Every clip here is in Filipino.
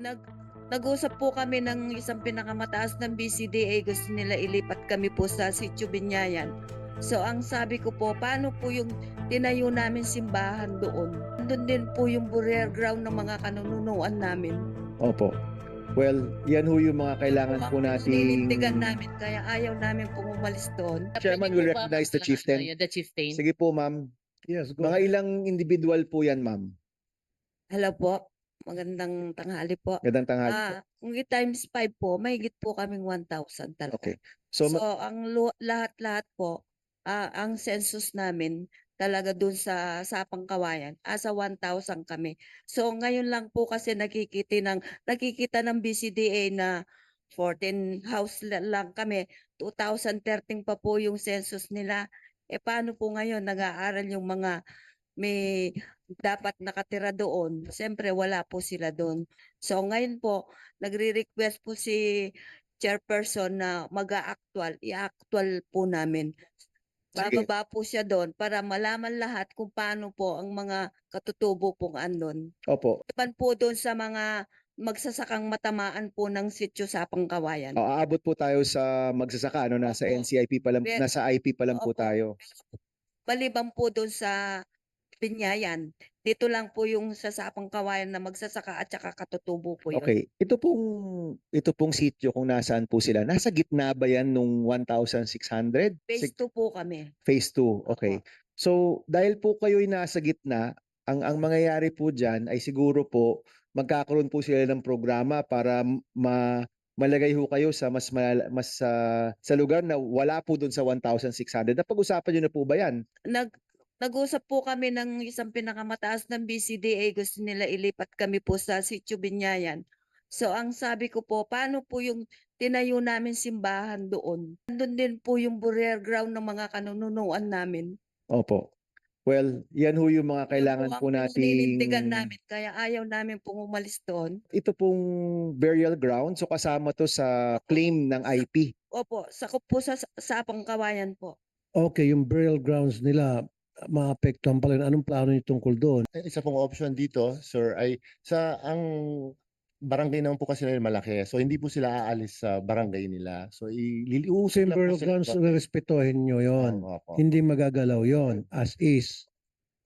Nag Nag-usap po kami ng isang pinakamataas ng BCDA, gusto nila ilipat kami po sa Sitio Binyayan. So ang sabi ko po, paano po yung tinayo namin simbahan doon? Nandun din po yung burial ground ng mga kanununuan namin. Opo. Well, yan ho yung mga kailangan Po po ang nating... pininindigan namin, kaya ayaw namin pong umalis doon. Chairman will recognize the chieftain. The chieftain. Sige po, ma'am. Yes, go Mga ahead. ilang individual po yan, ma'am? Hello po, magandang tanghali po. Gandang tanghali po. Kung i-times 5 po, mahigit po kaming 1,000 talaga. Okay. So, So, ang lahat-lahat po, ang census namin talaga dun sa Sapang Kawayan, asa 1,000 kami. So, ngayon lang po kasi nakikita ng BCDA na 14 house lang kami. 2013 pa po yung census nila. Paano po ngayon nag-aaral yung mga may dapat nakatira doon? Siyempre wala po sila doon. So ngayon po, nagre-request po si chairperson na mag-a-actual, i-actual po namin. Sige. Bababa po siya doon para malaman lahat kung paano po ang mga katutubo pong andon. Opo. Iban po doon sa mga magsasakang matamaan po ng sitio sa Pangkawayan. Aabot po tayo sa magsasaka, ano, nasa Opo. NCIP pa lang, nasa IP pa lang po Opo. tayo. Maliban po doon sa Binyayan, dito lang po yung sa Sapang Kawayan na magsasaka at saka katutubo po yun. Okay. Ito pong sitio kung nasaan po sila. Nasa gitna ba yan nung 1,600? Phase 2 po kami. Phase 2. Okay. Opo. So, dahil po kayo'y nasa gitna, ang mangyayari po diyan ay siguro po magkakaroon po sila ng programa para malagay ho kayo sa sa lugar na wala po doon sa 1,600. Napag-usapan niyo na po ba 'yan? Nag-usap po kami ng isang pinakamataas ng BCDA, gusto nila ilipat kami po sa Sitio Binyayan. So ang sabi ko po, paano po yung tinayo namin simbahan doon? Nandun din po yung burial ground ng mga kanununuan namin. Opo. Well, yan ho yung mga kailangan po ang pininindigan nating... namin, kaya ayaw namin pong umalis doon. Ito pong burial ground, so kasama to sa claim ng IP. Opo, sakop po sa Sapang Kawayan po. Okay, yung burial grounds nila, maapektuhan pa rin. Anong plano niyo tungkol doon? Isa pong option dito, sir, ay ang barangay naman po kasi nila malaki. So hindi po sila aalis sa barangay nila. So So ililiusin yung lang po burial sila. grounds, respetuhin nyo yon. Opo. Hindi magagalaw yon as is.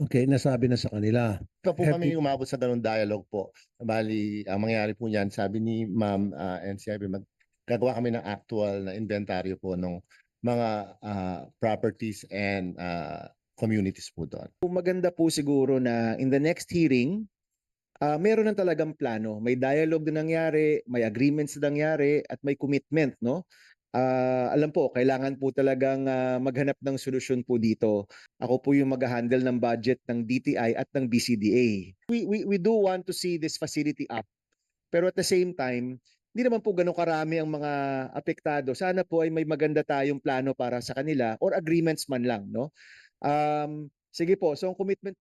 Okay, nasabi na sa kanila. Ito po Have kami you- umabot sa ganung dialogue po. Bali, ang mangyari po niyan, sabi ni Ma'am NCIB, gagawa kami ng actual na inventaryo po ng mga properties and communities po doon. Maganda po siguro na in the next hearing, meron ng talagang plano. May dialogue na nangyari, may agreements na nangyari, at may commitment, no? Alam po, kailangan po talagang maghanap ng solusyon po dito. Ako po yung mag-handle ng budget ng DTI at ng BCDA. We do want to see this facility up. Pero at the same time, hindi naman po ganun karami ang mga apektado. Sana po ay may maganda tayong plano para sa kanila or agreements man lang, no? Sige po, so ang commitment